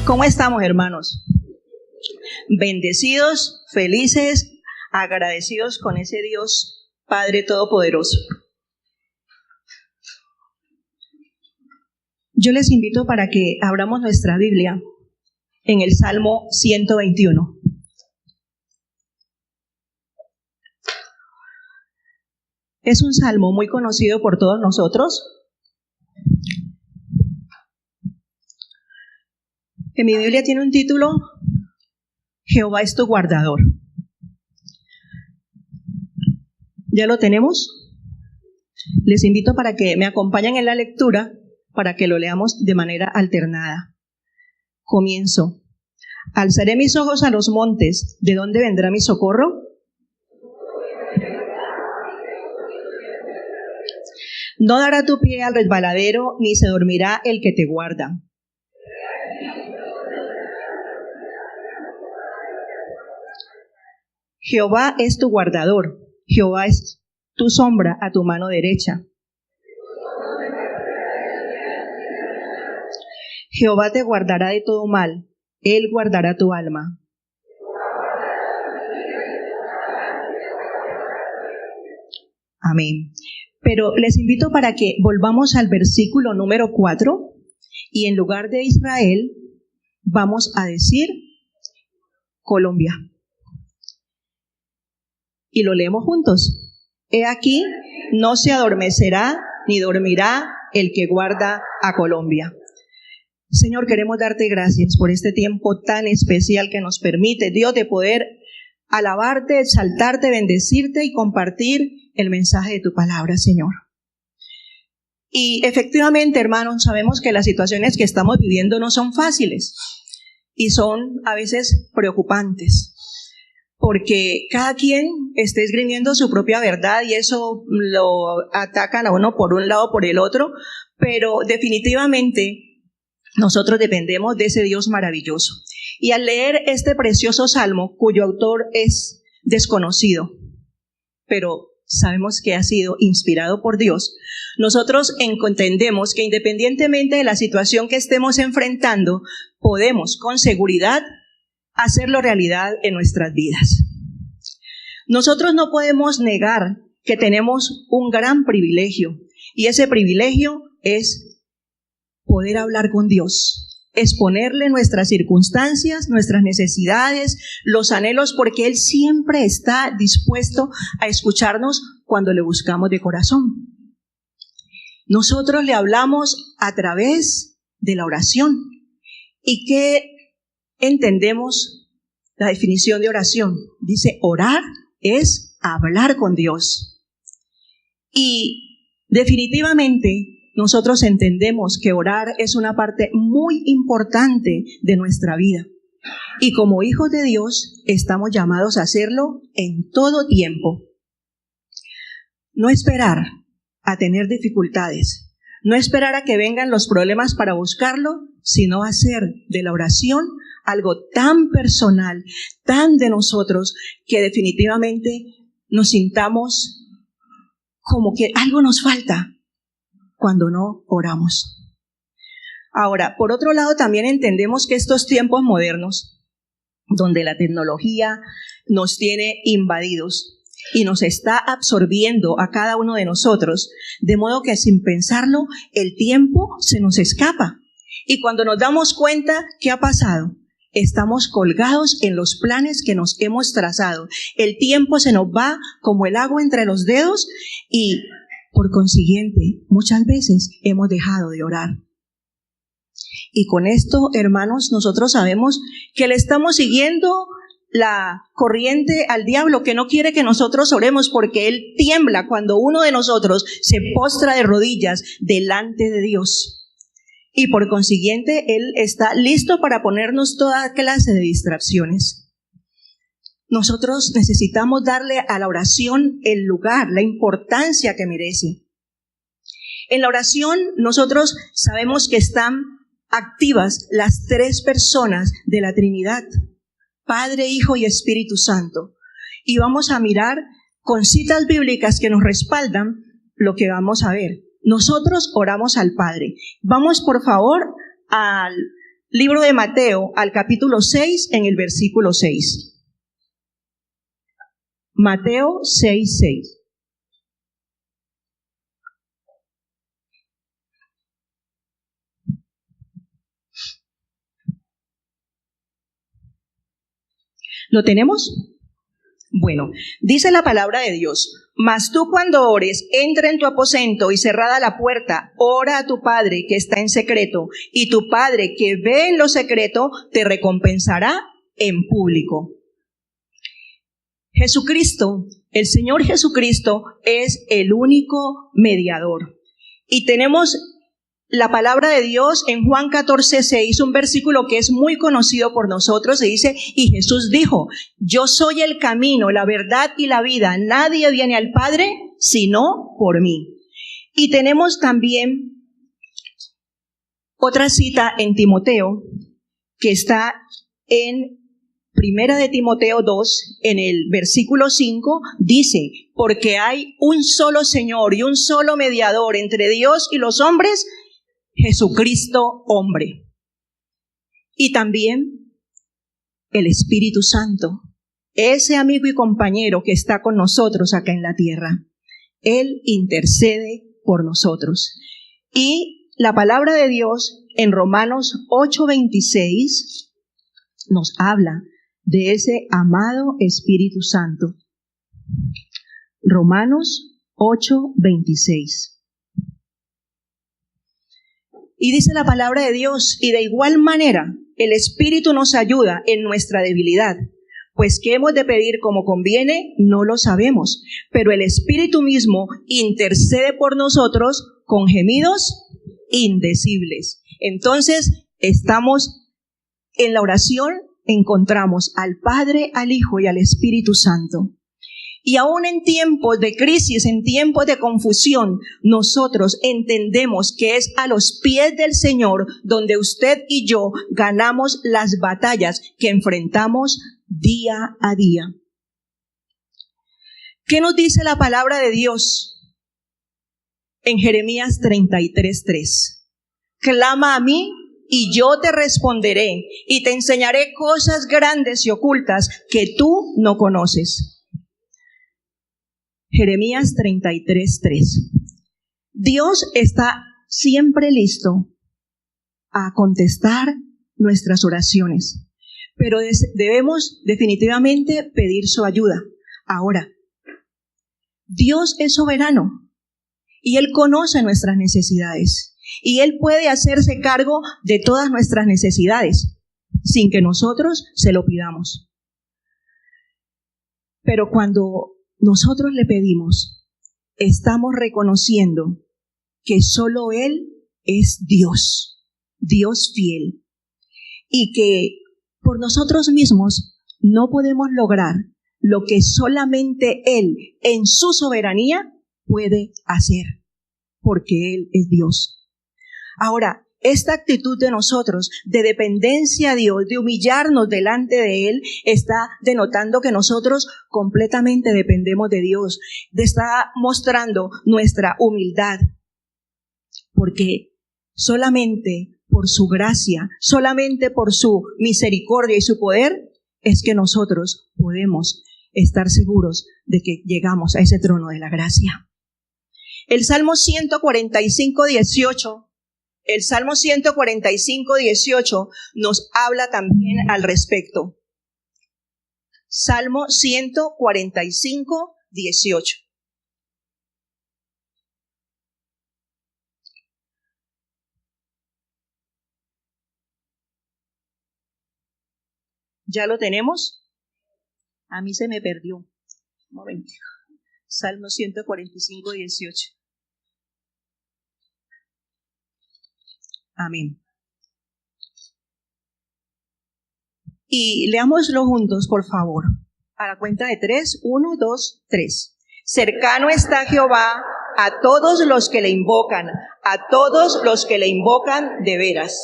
¿Cómo estamos, hermanos? Bendecidos, felices, agradecidos con ese Dios Padre Todopoderoso. Yo les invito para que abramos nuestra Biblia en el Salmo 121. Es un salmo muy conocido por todos nosotros. En mi Biblia tiene un título: Jehová es tu guardador. ¿Ya lo tenemos? Les invito para que me acompañen en la lectura, para que lo leamos de manera alternada. Comienzo. Alzaré mis ojos a los montes, ¿de dónde vendrá mi socorro? No dará tu pie al resbaladero, ni se dormirá el que te guarda. Jehová es tu guardador, Jehová es tu sombra a tu mano derecha. Jehová te guardará de todo mal, Él guardará tu alma. Amén. Pero les invito para que volvamos al versículo número 4 y en lugar de Israel vamos a decir Colombia. Y lo leemos juntos. He aquí, no se adormecerá ni dormirá el que guarda a Colombia. Señor, queremos darte gracias por este tiempo tan especial que nos permite, Dios, de poder alabarte, exaltarte, bendecirte y compartir el mensaje de tu palabra, Señor. Y efectivamente, hermanos, sabemos que las situaciones que estamos viviendo no son fáciles y son a veces preocupantes, porque cada quien está esgrimiendo su propia verdad y eso lo atacan a uno por un lado o por el otro, pero definitivamente nosotros dependemos de ese Dios maravilloso. Y al leer este precioso salmo, cuyo autor es desconocido, pero sabemos que ha sido inspirado por Dios, nosotros entendemos que independientemente de la situación que estemos enfrentando, podemos con seguridad hacerlo realidad en nuestras vidas. Nosotros no podemos negar que tenemos un gran privilegio, y ese privilegio es poder hablar con Dios, exponerle nuestras circunstancias, nuestras necesidades, los anhelos, porque Él siempre está dispuesto a escucharnos cuando le buscamos de corazón. Nosotros le hablamos a través de la oración. ¿Y qué entendemos? La definición de oración dice: orar es hablar con Dios. Y definitivamente nosotros entendemos que orar es una parte muy importante de nuestra vida. Y como hijos de Dios estamos llamados a hacerlo en todo tiempo. No esperar a tener dificultades, no esperar a que vengan los problemas para buscarlo, sino hacer de la oración algo tan personal, tan de nosotros, que definitivamente nos sintamos como que algo nos falta cuando no oramos. Ahora, por otro lado, también entendemos que estos tiempos modernos, donde la tecnología nos tiene invadidos y nos está absorbiendo a cada uno de nosotros, de modo que sin pensarlo, el tiempo se nos escapa. Y cuando nos damos cuenta, ¿qué ha pasado? Estamos colgados en los planes que nos hemos trazado. El tiempo se nos va como el agua entre los dedos y, por consiguiente, muchas veces hemos dejado de orar. Y con esto, hermanos, nosotros sabemos que le estamos siguiendo la corriente al diablo, que no quiere que nosotros oremos, porque él tiembla cuando uno de nosotros se postra de rodillas delante de Dios. Y por consiguiente, él está listo para ponernos toda clase de distracciones. Nosotros necesitamos darle a la oración el lugar, la importancia que merece. En la oración, nosotros sabemos que están activas las tres personas de la Trinidad: Padre, Hijo y Espíritu Santo. Y vamos a mirar con citas bíblicas que nos respaldan lo que vamos a ver. Nosotros oramos al Padre. Vamos, por favor, al Libro de Mateo, al capítulo 6, en el versículo 6. Mateo 6, 6. ¿Lo tenemos? Bueno, dice la palabra de Dios: mas tú cuando ores, entra en tu aposento y cerrada la puerta, ora a tu Padre que está en secreto, y tu Padre que ve en lo secreto te recompensará en público. Jesucristo, el Señor Jesucristo, es el único mediador. Y tenemos la palabra de Dios en Juan 14, 6, un versículo que es muy conocido por nosotros, se dice: y Jesús dijo, yo soy el camino, la verdad y la vida, nadie viene al Padre sino por mí. Y tenemos también otra cita en Timoteo, que está en Primera de Timoteo 2, en el versículo 5, dice: porque hay un solo Señor y un solo mediador entre Dios y los hombres, Jesucristo hombre. Y también el Espíritu Santo, ese amigo y compañero que está con nosotros acá en la tierra. Él intercede por nosotros. Y la palabra de Dios en Romanos 8:26 nos habla de ese amado Espíritu Santo. Romanos 8:26. Y dice la palabra de Dios: y de igual manera el Espíritu nos ayuda en nuestra debilidad, pues qué hemos de pedir como conviene, no lo sabemos, pero el Espíritu mismo intercede por nosotros con gemidos indecibles. Entonces, estamos en la oración, encontramos al Padre, al Hijo y al Espíritu Santo. Y aún en tiempos de crisis, en tiempos de confusión, nosotros entendemos que es a los pies del Señor donde usted y yo ganamos las batallas que enfrentamos día a día. ¿Qué nos dice la palabra de Dios en Jeremías 33:3? Clama a mí y yo te responderé y te enseñaré cosas grandes y ocultas que tú no conoces. Jeremías 33:3. Dios está siempre listo a contestar nuestras oraciones, pero debemos definitivamente pedir su ayuda. Ahora, Dios es soberano y Él conoce nuestras necesidades y Él puede hacerse cargo de todas nuestras necesidades sin que nosotros se lo pidamos. Pero cuando nosotros le pedimos, estamos reconociendo que solo Él es Dios, Dios fiel, y que por nosotros mismos no podemos lograr lo que solamente Él en su soberanía puede hacer, porque Él es Dios. Ahora, esta actitud de nosotros, de dependencia a Dios, de humillarnos delante de Él, está denotando que nosotros completamente dependemos de Dios, está mostrando nuestra humildad, porque solamente por su gracia, solamente por su misericordia y su poder, es que nosotros podemos estar seguros de que llegamos a ese trono de la gracia. El Salmo 145:18 El Salmo 145:18 nos habla también al respecto. Salmo 145:18. ¿Ya lo tenemos? A mí se me perdió. Un momento. Salmo 145:18. Amén. Y leámoslo juntos, por favor. A la cuenta de 3, 1, 2, 3. Cercano está Jehová a todos los que le invocan, a todos los que le invocan de veras.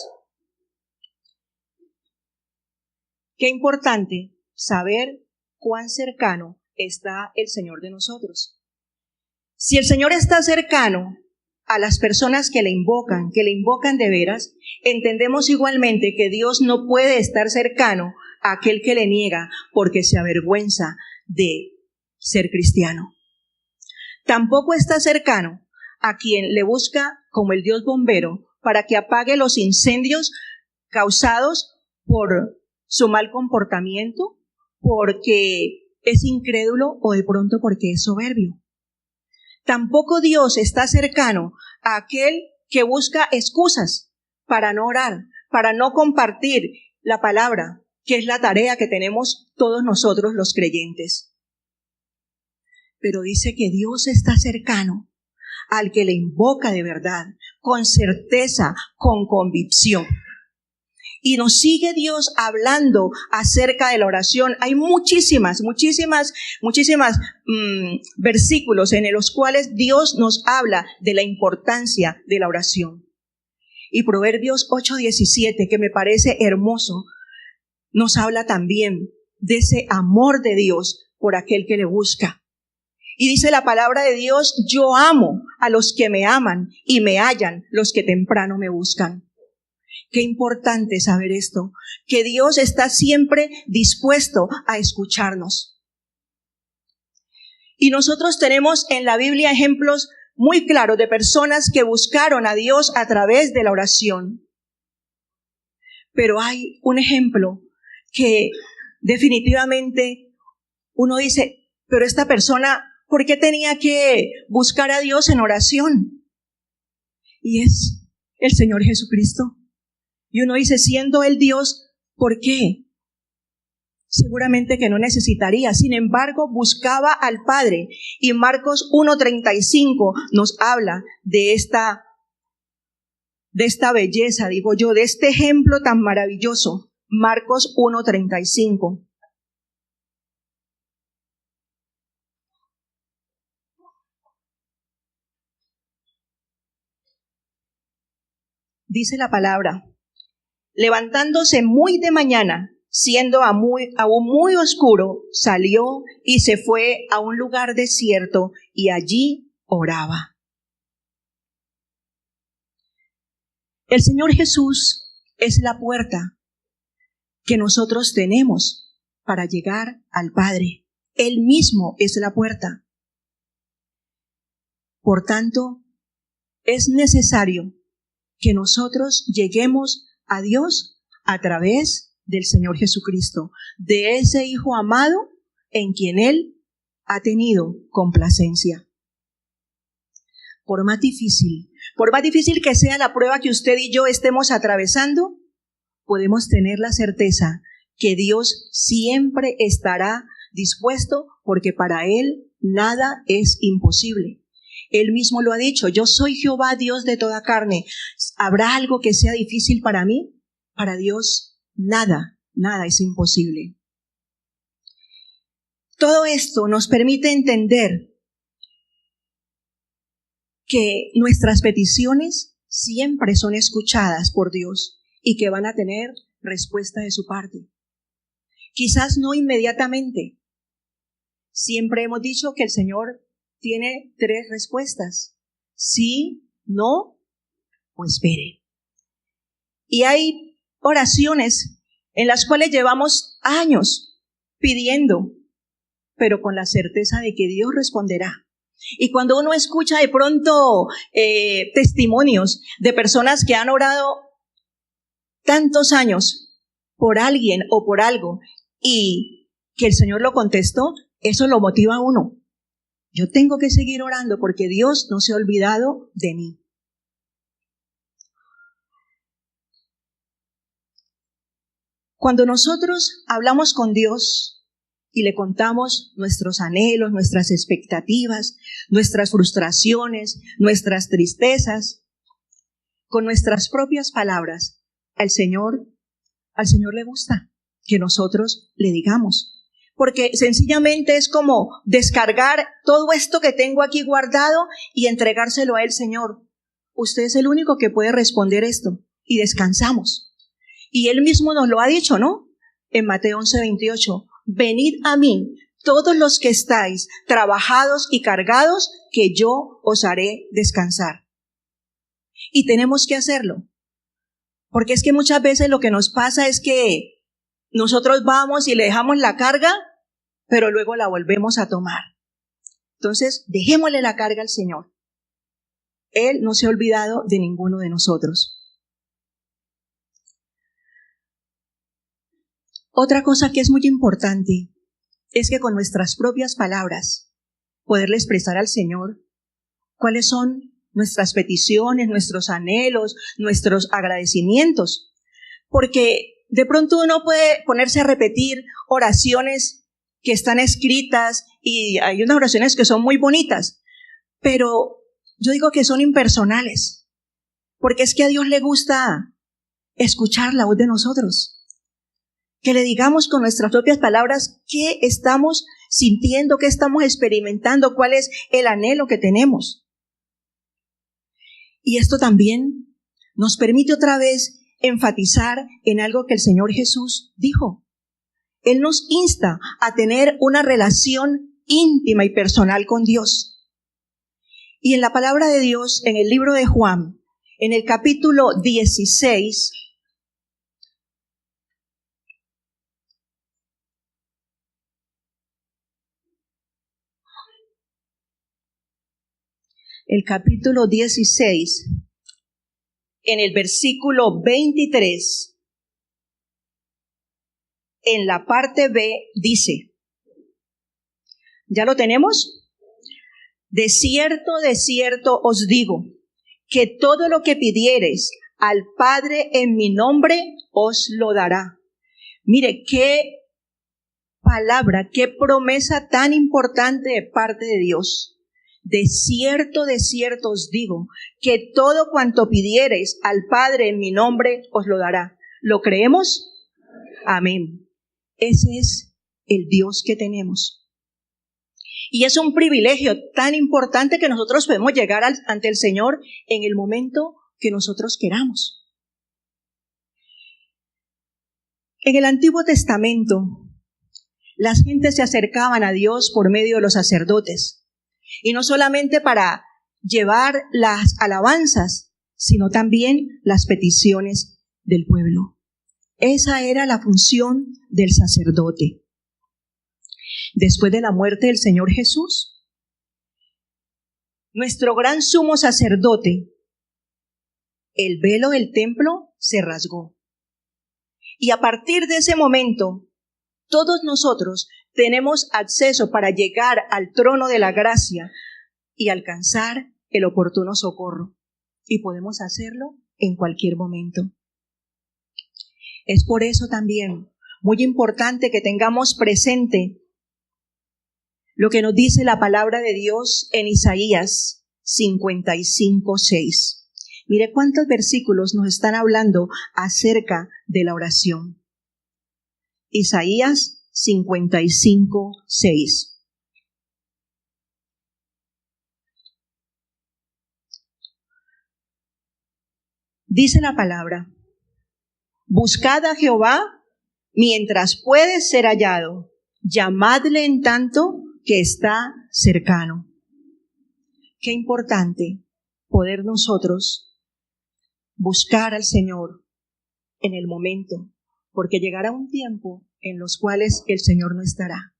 Qué importante saber cuán cercano está el Señor de nosotros. Si el Señor está cercano, a las personas que le invocan de veras, entendemos igualmente que Dios no puede estar cercano a aquel que le niega porque se avergüenza de ser cristiano. Tampoco está cercano a quien le busca como el Dios bombero para que apague los incendios causados por su mal comportamiento, porque es incrédulo o de pronto porque es soberbio. Tampoco Dios está cercano a aquel que busca excusas para no orar, para no compartir la palabra, que es la tarea que tenemos todos nosotros los creyentes. Pero dice que Dios está cercano al que le invoca de verdad, con certeza, con convicción. Y nos sigue Dios hablando acerca de la oración. Hay muchísimas versículos en los cuales Dios nos habla de la importancia de la oración. Y Proverbios 8:17, que me parece hermoso, nos habla también de ese amor de Dios por aquel que le busca. Y dice la palabra de Dios: yo amo a los que me aman y me hallan los que temprano me buscan. Qué importante saber esto, que Dios está siempre dispuesto a escucharnos. Y nosotros tenemos en la Biblia ejemplos muy claros de personas que buscaron a Dios a través de la oración. Pero hay un ejemplo que definitivamente uno dice, pero esta persona, ¿por qué tenía que buscar a Dios en oración? Y es el Señor Jesucristo. Y uno dice, siendo Él Dios, ¿por qué? Seguramente que no necesitaría. Sin embargo, buscaba al Padre. Y Marcos 1:35 nos habla de esta belleza, digo yo, de este ejemplo tan maravilloso. Marcos 1:35. Dice la palabra: levantándose muy de mañana, siendo aún muy oscuro, salió y se fue a un lugar desierto y allí oraba. El Señor Jesús es la puerta que nosotros tenemos para llegar al Padre. Él mismo es la puerta. Por tanto, es necesario que nosotros lleguemos a Dios a través del Señor Jesucristo, de ese Hijo amado en quien Él ha tenido complacencia. Por más difícil que sea la prueba que usted y yo estemos atravesando, podemos tener la certeza que Dios siempre estará dispuesto, porque para Él nada es imposible. Él mismo lo ha dicho: yo soy Jehová, Dios de toda carne. ¿Habrá algo que sea difícil para mí? Para Dios nada es imposible. Todo esto nos permite entender que nuestras peticiones siempre son escuchadas por Dios y que van a tener respuesta de su parte. Quizás no inmediatamente. Siempre hemos dicho que el Señor tiene 3 respuestas: sí, no o espere. Y hay oraciones en las cuales llevamos años pidiendo, pero con la certeza de que Dios responderá. Y cuando uno escucha de pronto testimonios de personas que han orado tantos años por alguien o por algo y que el Señor lo contestó, eso lo motiva a uno. Yo tengo que seguir orando porque Dios no se ha olvidado de mí. Cuando nosotros hablamos con Dios y le contamos nuestros anhelos, nuestras expectativas, nuestras frustraciones, nuestras tristezas, con nuestras propias palabras, al Señor le gusta que nosotros le digamos. Porque sencillamente es como descargar todo esto que tengo aquí guardado y entregárselo a Él. Señor, usted es el único que puede responder esto. Y descansamos. Y Él mismo nos lo ha dicho, ¿no? En Mateo 11:28. Venid a mí, todos los que estáis trabajados y cargados, que yo os haré descansar. Y tenemos que hacerlo. Porque es que muchas veces lo que nos pasa es que nosotros vamos y le dejamos la carga, pero luego la volvemos a tomar. Entonces, dejémosle la carga al Señor. Él no se ha olvidado de ninguno de nosotros. Otra cosa que es muy importante es que con nuestras propias palabras poderle expresar al Señor cuáles son nuestras peticiones, nuestros anhelos, nuestros agradecimientos. Porque de pronto uno puede ponerse a repetir oraciones que están escritas y hay unas oraciones que son muy bonitas, pero yo digo que son impersonales, porque es que a Dios le gusta escuchar la voz de nosotros. Que le digamos con nuestras propias palabras qué estamos sintiendo, qué estamos experimentando, cuál es el anhelo que tenemos. Y esto también nos permite otra vez enfatizar en algo que el Señor Jesús dijo. Él nos insta a tener una relación íntima y personal con Dios. Y en la palabra de Dios, en el libro de Juan, en el capítulo 16, el capítulo 16, en el versículo 23, en la parte B dice, ¿ya lo tenemos? De cierto os digo, que todo lo que pidiereis al Padre en mi nombre os lo dará. Mire, qué palabra, qué promesa tan importante de parte de Dios. De cierto os digo, que todo cuanto pidiereis al Padre en mi nombre os lo dará. ¿Lo creemos? Amén. Ese es el Dios que tenemos. Y es un privilegio tan importante que nosotros podemos llegar ante el Señor en el momento que nosotros queramos. En el Antiguo Testamento, las gentes se acercaban a Dios por medio de los sacerdotes. Y no solamente para llevar las alabanzas, sino también las peticiones del pueblo. Esa era la función del sacerdote. Después de la muerte del Señor Jesús, nuestro gran sumo sacerdote, el velo del templo se rasgó. Y a partir de ese momento, todos nosotros tenemos acceso para llegar al trono de la gracia y alcanzar el oportuno socorro. Y podemos hacerlo en cualquier momento. Es por eso también muy importante que tengamos presente lo que nos dice la palabra de Dios en Isaías 55:6. Mire cuántos versículos nos están hablando acerca de la oración. Isaías 55:6. Dice la palabra: buscad a Jehová mientras puede ser hallado, llamadle en tanto que está cercano. Qué importante poder nosotros buscar al Señor en el momento, porque llegará un tiempo en los cuales el Señor no estará.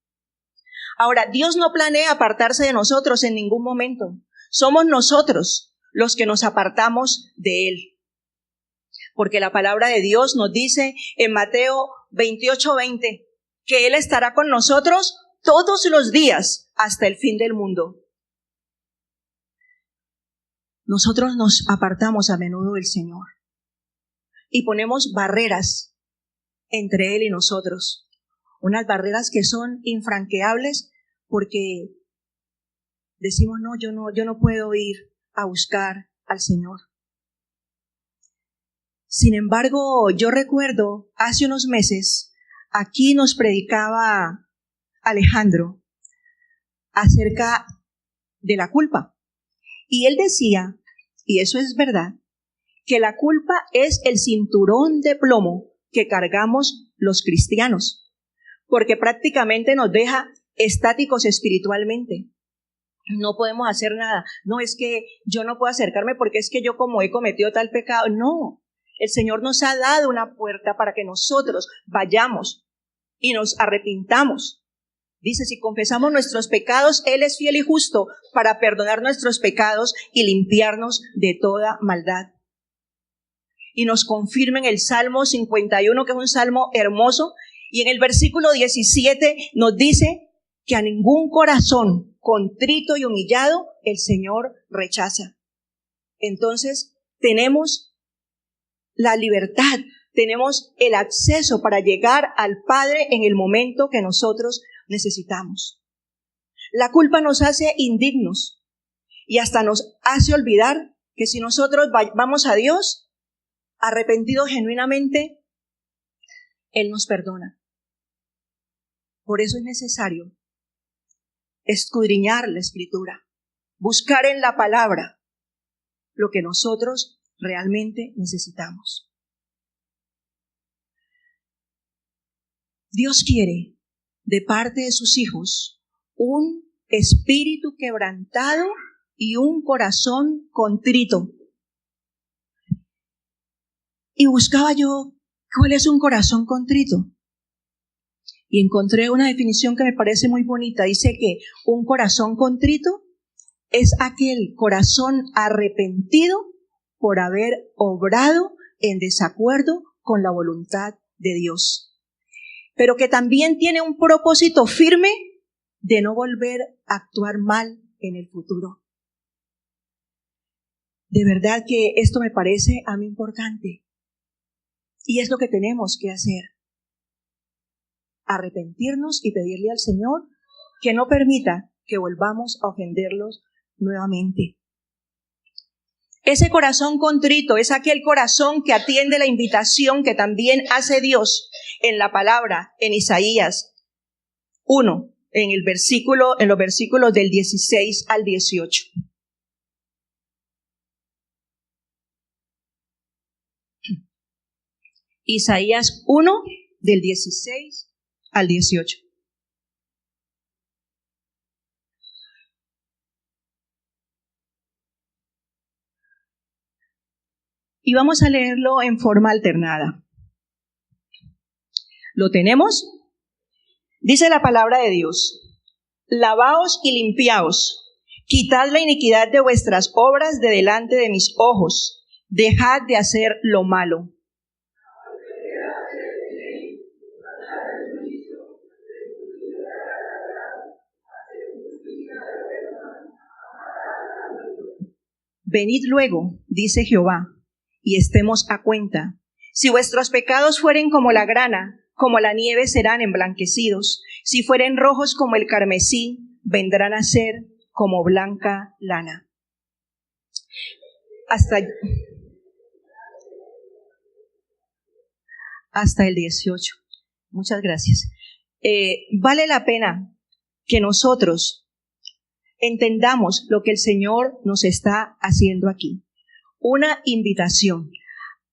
Ahora, Dios no planea apartarse de nosotros en ningún momento. Somos nosotros los que nos apartamos de Él. Porque la palabra de Dios nos dice en Mateo 28:20 que Él estará con nosotros todos los días hasta el fin del mundo. Nosotros nos apartamos a menudo del Señor y ponemos barreras entre Él y nosotros, unas barreras que son infranqueables porque decimos, no, yo no puedo ir a buscar al Señor. Sin embargo, yo recuerdo hace unos meses, aquí nos predicaba Alejandro acerca de la culpa. Y él decía, y eso es verdad, que la culpa es el cinturón de plomo que cargamos los cristianos, porque prácticamente nos deja estáticos espiritualmente. no podemos hacer nada. No, es que yo no puedo acercarme porque es que yo como he cometido tal pecado. No, el Señor nos ha dado una puerta para que nosotros vayamos y nos arrepintamos. Dice, si confesamos nuestros pecados, Él es fiel y justo para perdonar nuestros pecados y limpiarnos de toda maldad. Y nos confirma en el Salmo 51, que es un salmo hermoso, y en el versículo 17 nos dice que a ningún corazón contrito y humillado el Señor rechaza. Entonces, tenemos la libertad, tenemos el acceso para llegar al Padre en el momento que nosotros necesitamos. La culpa nos hace indignos y hasta nos hace olvidar que si nosotros vamos a Dios arrepentidos genuinamente, Él nos perdona. Por eso es necesario escudriñar la Escritura, buscar en la palabra lo que nosotros realmente necesitamos. Dios quiere de parte de sus hijos un espíritu quebrantado y un corazón contrito. Y buscaba yo, ¿cuál es un corazón contrito? Y encontré una definición que me parece muy bonita. Dice que un corazón contrito es aquel corazón arrepentido por haber obrado en desacuerdo con la voluntad de Dios, pero que también tiene un propósito firme de no volver a actuar mal en el futuro. De verdad que esto me parece a mí importante. Y es lo que tenemos que hacer. Arrepentirnos y pedirle al Señor que no permita que volvamos a ofenderlos nuevamente. Ese corazón contrito es aquel corazón que atiende la invitación que también hace Dios en la palabra, en Isaías 1, en los versículos del 16 al 18. Isaías 1, del 16 al 18. Y vamos a leerlo en forma alternada. ¿Lo tenemos? Dice la palabra de Dios: lavaos y limpiaos, quitad la iniquidad de vuestras obras de delante de mis ojos, dejad de hacer lo malo. Venid luego, dice Jehová, y estemos a cuenta. Si vuestros pecados fueren como la grana, como la nieve serán emblanquecidos. Si fueren rojos como el carmesí, vendrán a ser como blanca lana. Hasta el 18. Muchas gracias. Vale la pena que nosotros entendamos lo que el Señor nos está haciendo aquí. Una invitación.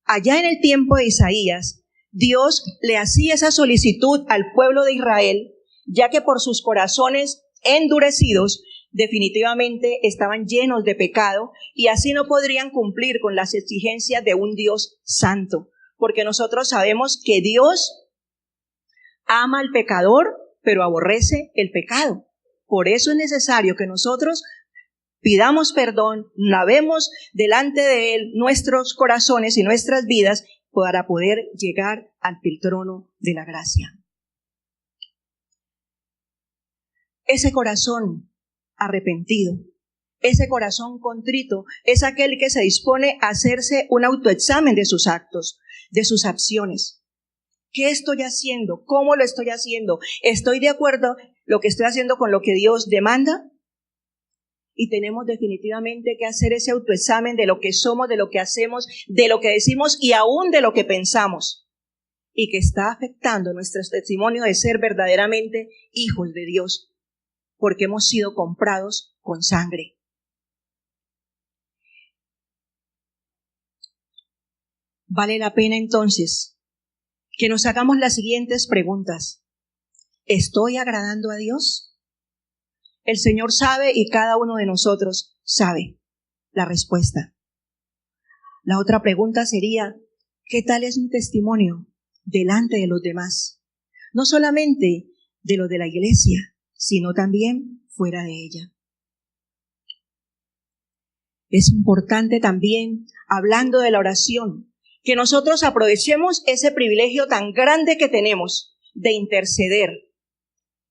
Allá en el tiempo de Isaías, Dios le hacía esa solicitud al pueblo de Israel, ya que por sus corazones endurecidos definitivamente estaban llenos de pecado y así no podrían cumplir con las exigencias de un Dios santo, porque nosotros sabemos que Dios ama al pecador, pero aborrece el pecado. Por eso es necesario que nosotros pidamos perdón, lavemos delante de Él nuestros corazones y nuestras vidas para poder llegar ante el trono de la gracia. Ese corazón arrepentido, ese corazón contrito, es aquel que se dispone a hacerse un autoexamen de sus actos, de sus acciones. ¿Qué estoy haciendo? ¿Cómo lo estoy haciendo? ¿Estoy de acuerdo lo que estoy haciendo con lo que Dios demanda? Y tenemos definitivamente que hacer ese autoexamen de lo que somos, de lo que hacemos, de lo que decimos y aún de lo que pensamos, y que está afectando nuestro testimonio de ser verdaderamente hijos de Dios, porque hemos sido comprados con sangre. Vale la pena entonces que nos hagamos las siguientes preguntas. ¿Estoy agradando a Dios? El Señor sabe y cada uno de nosotros sabe la respuesta. La otra pregunta sería, ¿qué tal es mi testimonio delante de los demás? No solamente de los de la iglesia, sino también fuera de ella. Es importante también, hablando de la oración, que nosotros aprovechemos ese privilegio tan grande que tenemos de interceder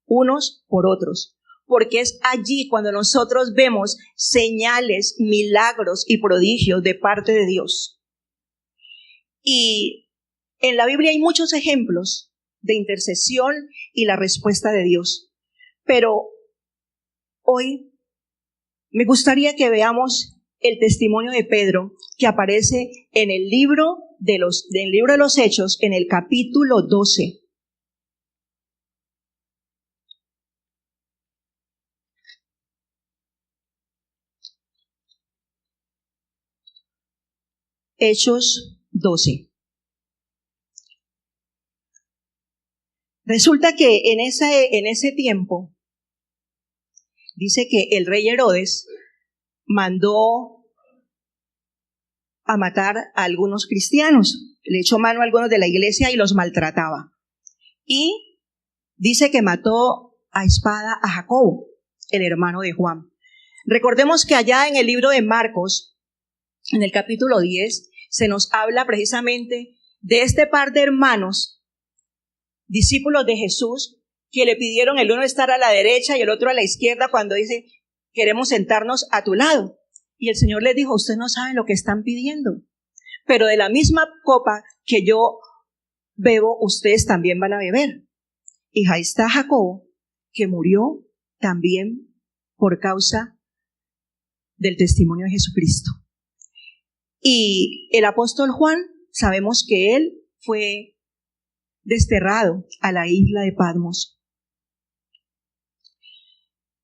unos por otros, porque es allí cuando nosotros vemos señales, milagros y prodigios de parte de Dios. Y en la Biblia hay muchos ejemplos de intercesión y la respuesta de Dios. Pero hoy me gustaría que veamos el testimonio de Pedro que aparece en el libro de los Hechos, en el capítulo 12. Hechos 12. Resulta que en ese tiempo, dice que el rey Herodes mandó a matar a algunos cristianos. Le echó mano a algunos de la iglesia y los maltrataba. Y dice que mató a espada a Jacobo, el hermano de Juan. Recordemos que allá en el libro de Marcos, en el capítulo 10, se nos habla precisamente de este par de hermanos, discípulos de Jesús, que le pidieron el uno estar a la derecha y el otro a la izquierda cuando dice, queremos sentarnos a tu lado. Y el Señor les dijo, ustedes no saben lo que están pidiendo, pero de la misma copa que yo bebo, ustedes también van a beber. Y ahí está Jacobo, que murió también por causa del testimonio de Jesucristo. Y el apóstol Juan, sabemos que él fue desterrado a la isla de Patmos.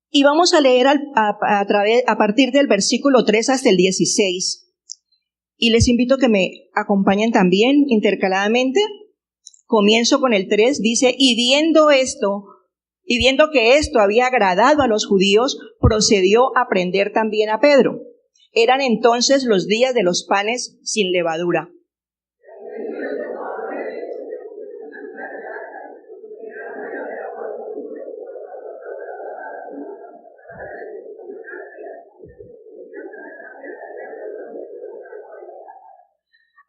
Y vamos a leer a partir del versículo 3 hasta el 16. Y les invito a que me acompañen también intercaladamente. Comienzo con el 3, dice, y viendo que esto había agradado a los judíos, procedió a prender también a Pedro. Eran entonces los días de los panes sin levadura.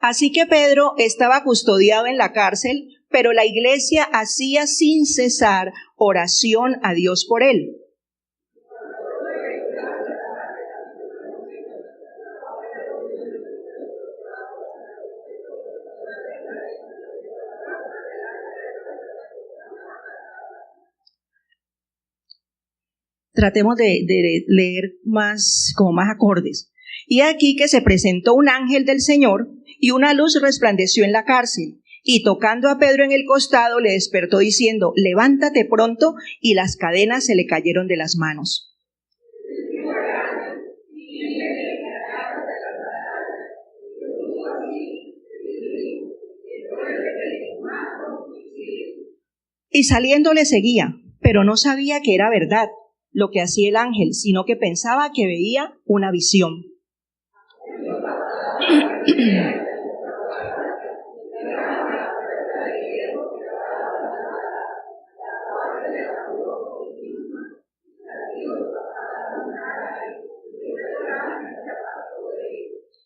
Así que Pedro estaba custodiado en la cárcel, pero la iglesia hacía sin cesar oración a Dios por él. Tratemos de leer más acordes. Y aquí que se presentó un ángel del Señor y una luz resplandeció en la cárcel. Y tocando a Pedro en el costado le despertó diciendo, levántate pronto, y las cadenas se le cayeron de las manos. Y saliendo le seguía, pero no sabía que era verdad lo que hacía el ángel, sino que pensaba que veía una visión.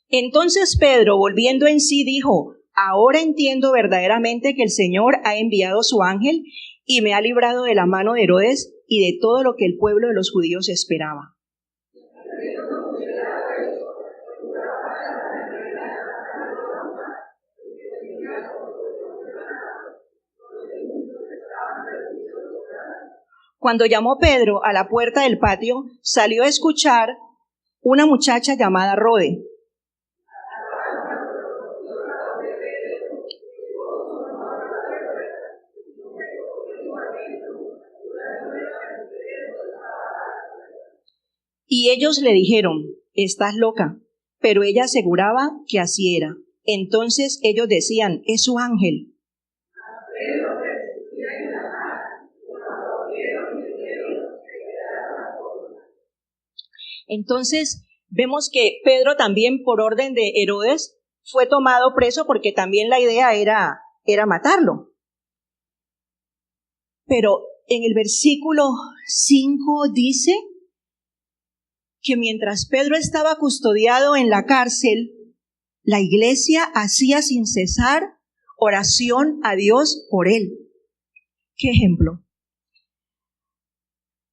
Entonces Pedro, volviendo en sí, dijo, ahora entiendo verdaderamente que el Señor ha enviado su ángel y me ha librado de la mano de Herodes y de todo lo que el pueblo de los judíos esperaba. Cuando llamó Pedro a la puerta del patio, salió a escuchar una muchacha llamada Rode. Y ellos le dijeron, estás loca, pero ella aseguraba que así era. Entonces ellos decían, es su ángel. Entonces, vemos que Pedro también, por orden de Herodes, fue tomado preso porque también la idea era matarlo. Pero en el versículo 5 dice que mientras Pedro estaba custodiado en la cárcel, la iglesia hacía sin cesar oración a Dios por él. ¿Qué ejemplo?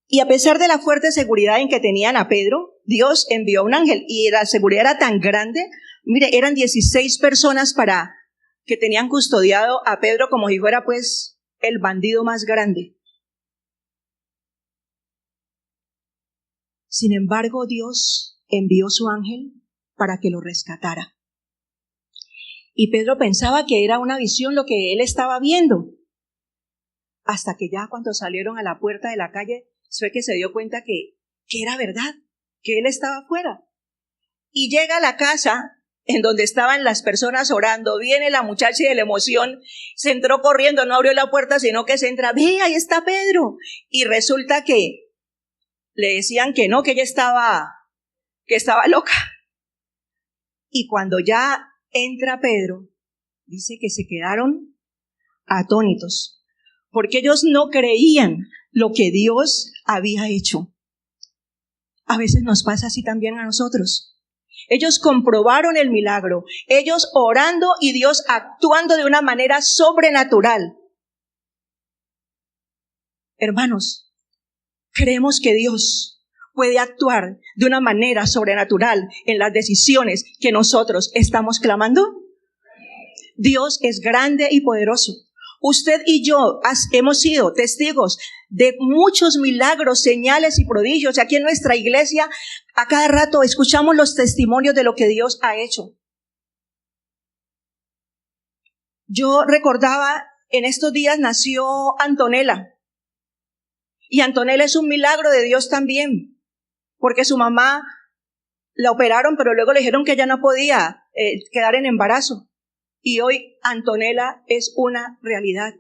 Y a pesar de la fuerte seguridad en que tenían a Pedro, Dios envió un ángel y la seguridad era tan grande. Mire, eran 16 personas que tenían custodiado a Pedro como si fuera pues el bandido más grande. Sin embargo, Dios envió su ángel para que lo rescatara. Y Pedro pensaba que era una visión lo que él estaba viendo. Hasta que ya cuando salieron a la puerta de la calle, fue que se dio cuenta que era verdad, que él estaba afuera. Y llega a la casa en donde estaban las personas orando, viene la muchacha y de la emoción se entró corriendo, no abrió la puerta, sino que se entra, ve, ahí está Pedro. Y resulta que le decían que no, que ella estaba loca. Y cuando ya entra Pedro, dice que se quedaron atónitos, porque ellos no creían lo que Dios había hecho. A veces nos pasa así también a nosotros. Ellos comprobaron el milagro, ellos orando y Dios actuando de una manera sobrenatural. Hermanos, creemos que Dios puede actuar de una manera sobrenatural en las decisiones que nosotros estamos clamando. Dios es grande y poderoso. Usted y yo hemos sido testigos de muchos milagros, señales y prodigios. Aquí en nuestra iglesia, a cada rato escuchamos los testimonios de lo que Dios ha hecho. Yo recordaba, en estos días nació Antonella. Y Antonella es un milagro de Dios también, porque su mamá la operaron, pero luego le dijeron que ella no podía quedar en embarazo. Y hoy Antonella es una realidad.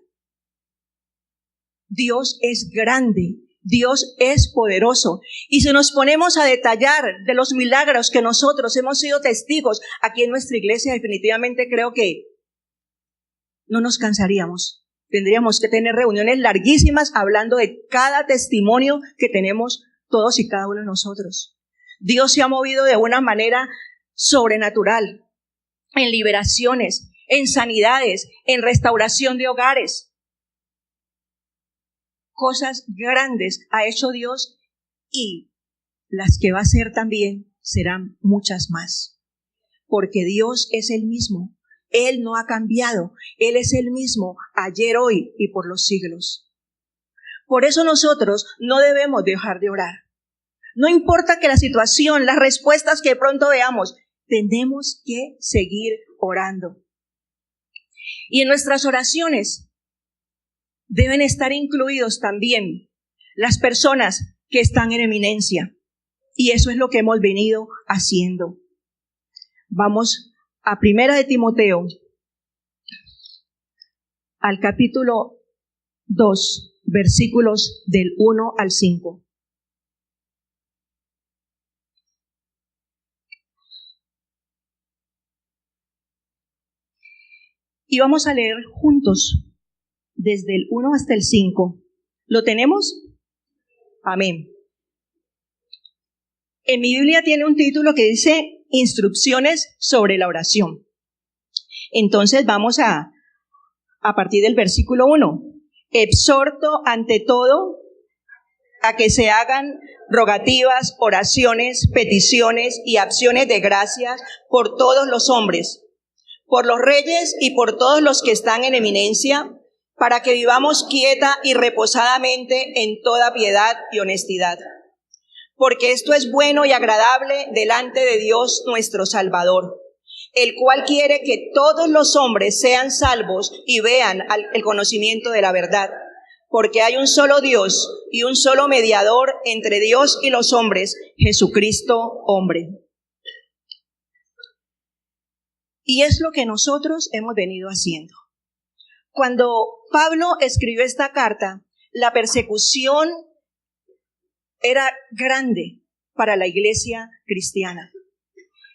Dios es grande, Dios es poderoso. Y si nos ponemos a detallar de los milagros que nosotros hemos sido testigos aquí en nuestra iglesia, definitivamente creo que no nos cansaríamos. Tendríamos que tener reuniones larguísimas hablando de cada testimonio que tenemos todos y cada uno de nosotros. Dios se ha movido de una manera sobrenatural en liberaciones, en sanidades, en restauración de hogares. Cosas grandes ha hecho Dios y las que va a hacer también serán muchas más. Porque Dios es el mismo. Él no ha cambiado. Él es el mismo ayer, hoy y por los siglos. Por eso nosotros no debemos dejar de orar. No importa que la situación, las respuestas que pronto veamos, tenemos que seguir orando. Y en nuestras oraciones deben estar incluidos también las personas que están en eminencia. Y eso es lo que hemos venido haciendo. Vamos a 1 de Timoteo, al capítulo 2, versículos del 1 al 5. Y vamos a leer juntos desde el 1 hasta el 5. ¿Lo tenemos? Amén. En mi Biblia tiene un título que dice Instrucciones sobre la oración. Entonces vamos a partir del versículo 1. Exhorto ante todo a que se hagan rogativas, oraciones, peticiones y acciones de gracias por todos los hombres, por los reyes y por todos los que están en eminencia, para que vivamos quieta y reposadamente en toda piedad y honestidad. Porque esto es bueno y agradable delante de Dios nuestro Salvador, el cual quiere que todos los hombres sean salvos y vean el conocimiento de la verdad. Porque hay un solo Dios y un solo mediador entre Dios y los hombres, Jesucristo hombre. Y es lo que nosotros hemos venido haciendo. Cuando Pablo escribió esta carta, la persecución era grande para la iglesia cristiana.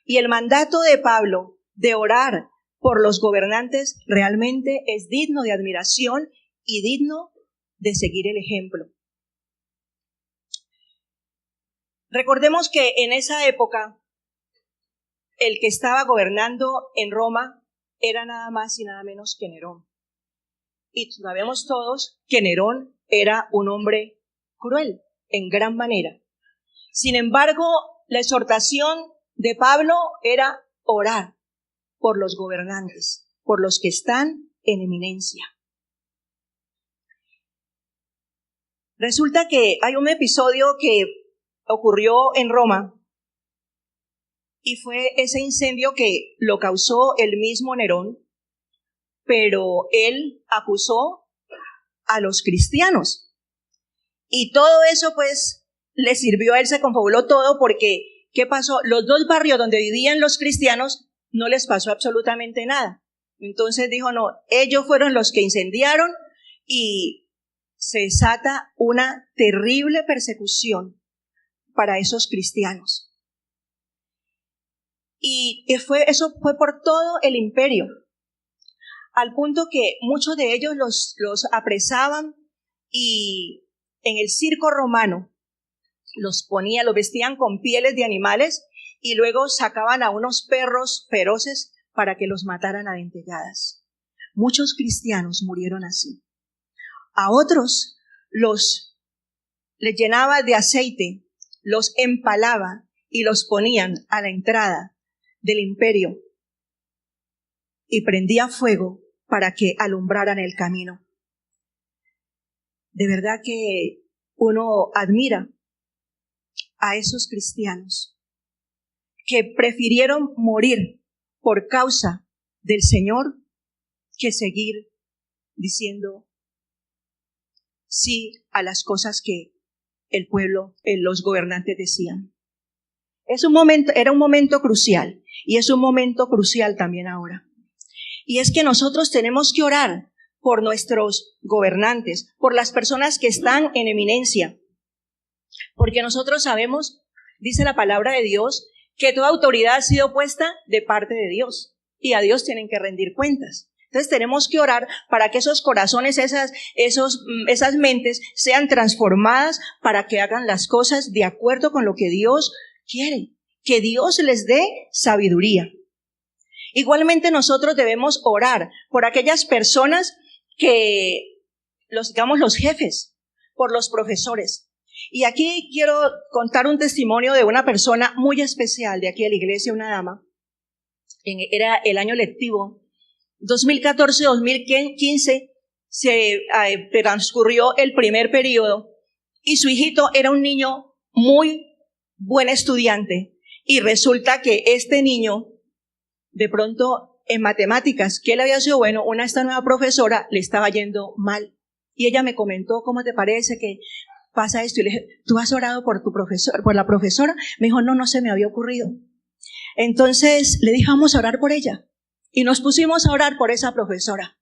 Y el mandato de Pablo de orar por los gobernantes realmente es digno de admiración y digno de seguir el ejemplo. Recordemos que en esa época el que estaba gobernando en Roma era nada más y nada menos que Nerón. Y sabemos todos que Nerón era un hombre cruel en gran manera. Sin embargo, la exhortación de Pablo era orar por los gobernantes, por los que están en eminencia. Resulta que hay un episodio que ocurrió en Roma y fue ese incendio que lo causó el mismo Nerón, pero él acusó a los cristianos. Y todo eso pues le sirvió a él, se confabuló todo porque, ¿qué pasó? Los dos barrios donde vivían los cristianos no les pasó absolutamente nada. Entonces dijo, no, ellos fueron los que incendiaron y se desata una terrible persecución para esos cristianos. Y eso fue por todo el imperio, al punto que muchos de ellos los apresaban y en el circo romano los vestían con pieles de animales y luego sacaban a unos perros feroces para que los mataran a dentelladas. Muchos cristianos murieron así. A otros les llenaba de aceite, los empalaba y los ponían a la entrada del imperio y prendía fuego para que alumbraran el camino. De verdad que uno admira a esos cristianos que prefirieron morir por causa del Señor que seguir diciendo sí a las cosas que el pueblo, los gobernantes decían. Era un momento crucial y es un momento crucial también ahora. Y es que nosotros tenemos que orar por nuestros gobernantes, por las personas que están en eminencia, porque nosotros sabemos, dice la palabra de Dios, que toda autoridad ha sido puesta de parte de Dios y a Dios tienen que rendir cuentas. Entonces tenemos que orar para que esos corazones, esas mentes sean transformadas para que hagan las cosas de acuerdo con lo que Dios quiere, que Dios les dé sabiduría. Igualmente nosotros debemos orar por aquellas personas que, los jefes, por los profesores. Y aquí quiero contar un testimonio de una persona muy especial de aquí de la iglesia, una dama. Era el año lectivo 2014-2015, se transcurrió el primer periodo y su hijito era un niño muy buen estudiante y resulta que este niño de pronto en matemáticas, que él había sido bueno, esta nueva profesora le estaba yendo mal y ella me comentó, ¿cómo te parece que pasa esto? Y le dije, ¿tú has orado por la profesora? Me dijo, no se me había ocurrido. Entonces le dije, vamos a orar por ella. Y nos pusimos a orar por esa profesora.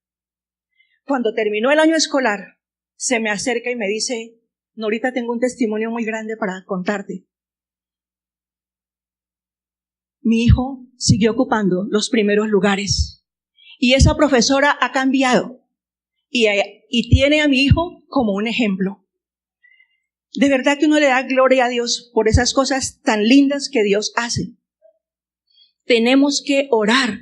Cuando terminó el año escolar, se me acerca y me dice, Norita, tengo un testimonio muy grande para contarte. Mi hijo siguió ocupando los primeros lugares. Y esa profesora ha cambiado. Y tiene a mi hijo como un ejemplo. De verdad que uno le da gloria a Dios por esas cosas tan lindas que Dios hace. Tenemos que orar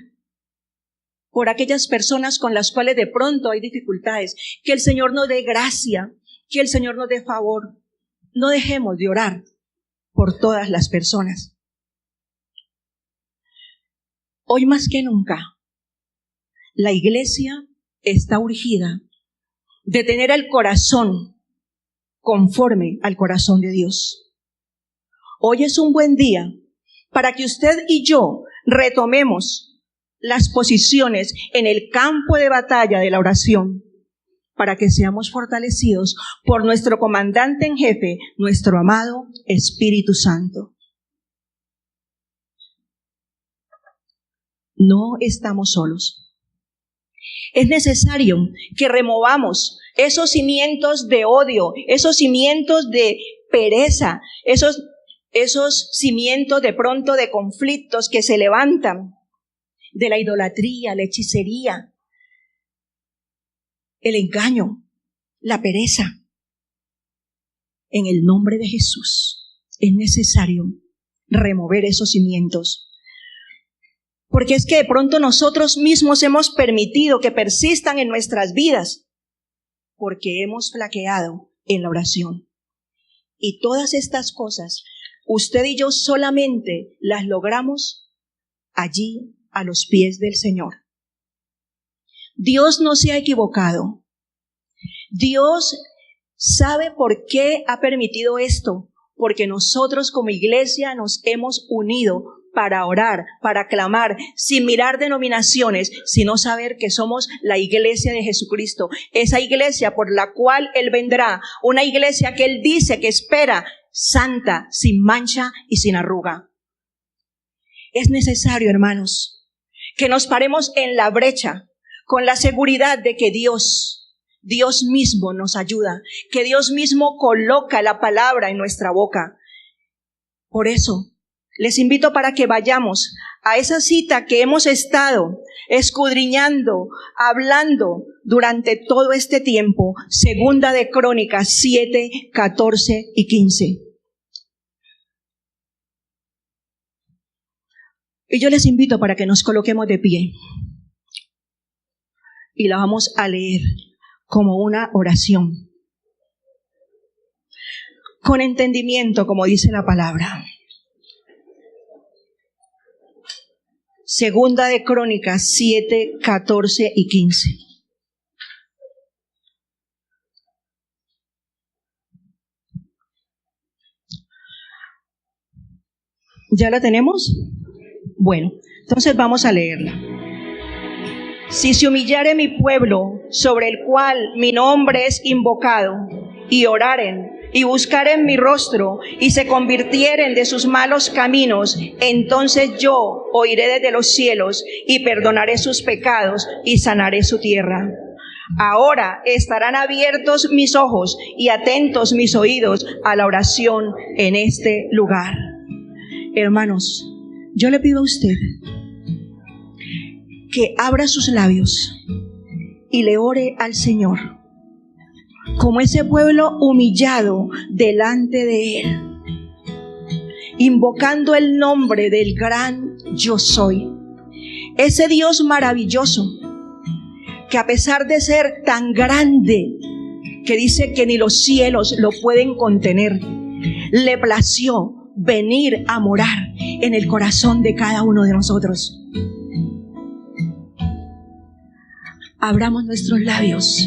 por aquellas personas con las cuales de pronto hay dificultades, que el Señor nos dé gracia, que el Señor nos dé favor. No dejemos de orar por todas las personas. Hoy más que nunca, la iglesia está urgida de tener el corazón conforme al corazón de Dios. Hoy es un buen día para que usted y yo retomemos las posiciones en el campo de batalla de la oración, para que seamos fortalecidos por nuestro comandante en jefe, nuestro amado Espíritu Santo. No estamos solos. Es necesario que removamos esos cimientos de odio, esos cimientos de pereza, esos esos cimientos de pronto de conflictos que se levantan, de la idolatría, la hechicería, el engaño, la pereza. En el nombre de Jesús es necesario remover esos cimientos. Porque es que de pronto nosotros mismos hemos permitido que persistan en nuestras vidas, porque hemos flaqueado en la oración. Y todas estas cosas, usted y yo solamente las logramos allí a los pies del Señor. Dios no se ha equivocado. Dios sabe por qué ha permitido esto, porque nosotros como iglesia nos hemos unido para orar, para clamar, sin mirar denominaciones, sino saber que somos la iglesia de Jesucristo, esa iglesia por la cual Él vendrá, una iglesia que Él dice que espera, santa, sin mancha y sin arruga. Es necesario, hermanos, que nos paremos en la brecha con la seguridad de que Dios mismo nos ayuda, que Dios mismo coloca la palabra en nuestra boca. Por eso, les invito para que vayamos a esa cita que hemos estado escudriñando, hablando durante todo este tiempo, Segunda de Crónicas 7, 14 y 15. Y yo les invito para que nos coloquemos de pie y la vamos a leer como una oración, con entendimiento, como dice la palabra. Segunda de Crónicas 7, 14 y 15. ¿Ya la tenemos? Bueno, entonces vamos a leerla. Si se humillare mi pueblo, sobre el cual mi nombre es invocado, y oraren, y buscaren mi rostro, y se convirtieren de sus malos caminos, entonces yo oiré desde los cielos, y perdonaré sus pecados, y sanaré su tierra. Ahora estarán abiertos mis ojos, y atentos mis oídos a la oración en este lugar. Hermanos, yo le pido a usted que abra sus labios y le ore al Señor, como ese pueblo humillado delante de Él, invocando el nombre del gran yo soy, ese Dios maravilloso, que a pesar de ser tan grande, que dice que ni los cielos lo pueden contener, le plació venir a morar en el corazón de cada uno de nosotros. Abramos nuestros labios.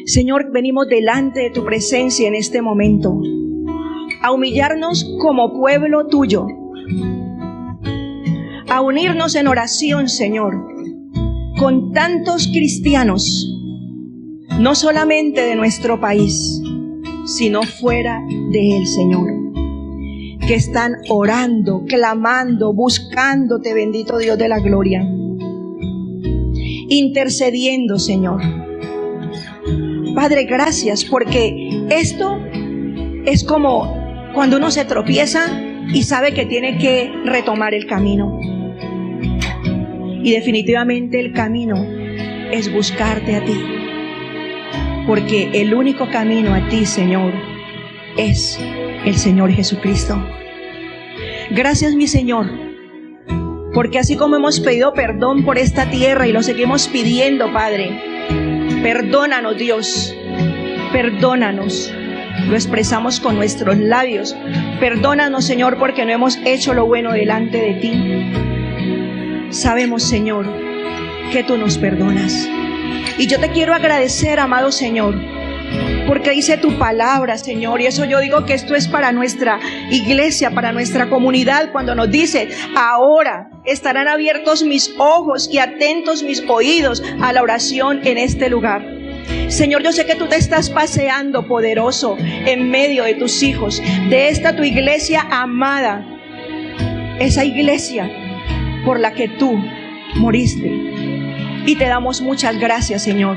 Señor, venimos delante de tu presencia en este momento, a humillarnos como pueblo tuyo, a unirnos en oración, Señor, con tantos cristianos, no solamente de nuestro país, sino fuera de él, Señor, que están orando, clamando, buscándote, bendito Dios de la gloria, intercediendo, Señor. Padre, gracias, porque esto es como cuando uno se tropieza y sabe que tiene que retomar el camino. Y definitivamente el camino es buscarte a ti, porque el único camino a ti, Señor, es el Señor Jesucristo. Gracias, mi Señor, porque así como hemos pedido perdón por esta tierra y lo seguimos pidiendo, Padre, perdónanos, Dios, perdónanos. Lo expresamos con nuestros labios. Perdónanos, Señor, porque no hemos hecho lo bueno delante de ti. Sabemos, Señor, que tú nos perdonas. Y yo te quiero agradecer, amado Señor, porque dice tu palabra, Señor, y eso yo digo que esto es para nuestra iglesia, para nuestra comunidad, cuando nos dice: ahora estarán abiertos mis ojos y atentos mis oídos a la oración en este lugar. Señor, yo sé que tú te estás paseando poderoso en medio de tus hijos, de esta tu iglesia amada, esa iglesia por la que tú moriste. Y te damos muchas gracias, Señor,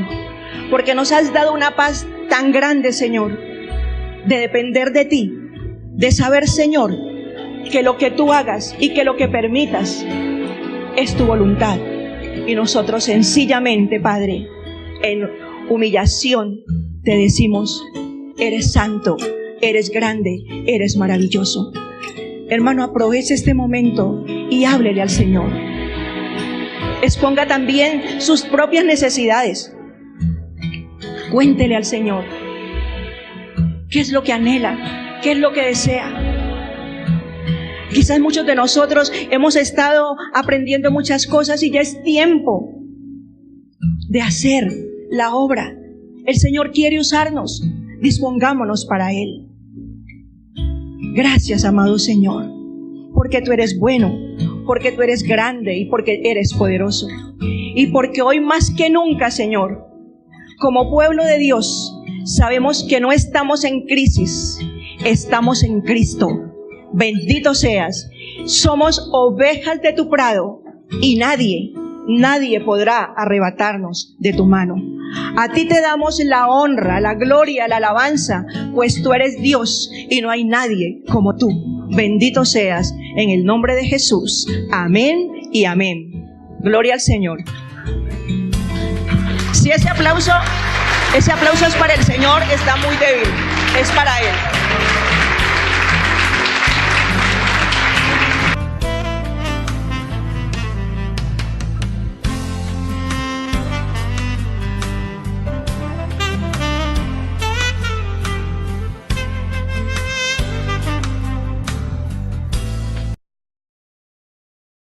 porque nos has dado una paz tan grande, Señor, de depender de ti, de saber, Señor, que lo que tú hagas y que lo que permitas es tu voluntad. Y nosotros sencillamente, Padre, en humillación te decimos: eres santo, eres grande, eres maravilloso. Hermano, aproveche este momento y háblele al Señor. Exponga también sus propias necesidades. Cuéntele al Señor qué es lo que anhela, qué es lo que desea. Quizás muchos de nosotros hemos estado aprendiendo muchas cosas y ya es tiempo de hacer la obra. El Señor quiere usarnos, dispongámonos para Él. Gracias, amado Señor, porque tú eres bueno, porque tú eres grande y porque eres poderoso. Y porque hoy más que nunca, Señor, como pueblo de Dios, sabemos que no estamos en crisis, estamos en Cristo. Bendito seas. Somos ovejas de tu prado y nadie podrá arrebatarnos de tu mano. A ti te damos la honra, la gloria, la alabanza, pues tú eres Dios y no hay nadie como tú. Bendito seas en el nombre de Jesús. Amén y amén. Gloria al Señor. Si ese aplauso es para el Señor, está muy débil. Es para Él.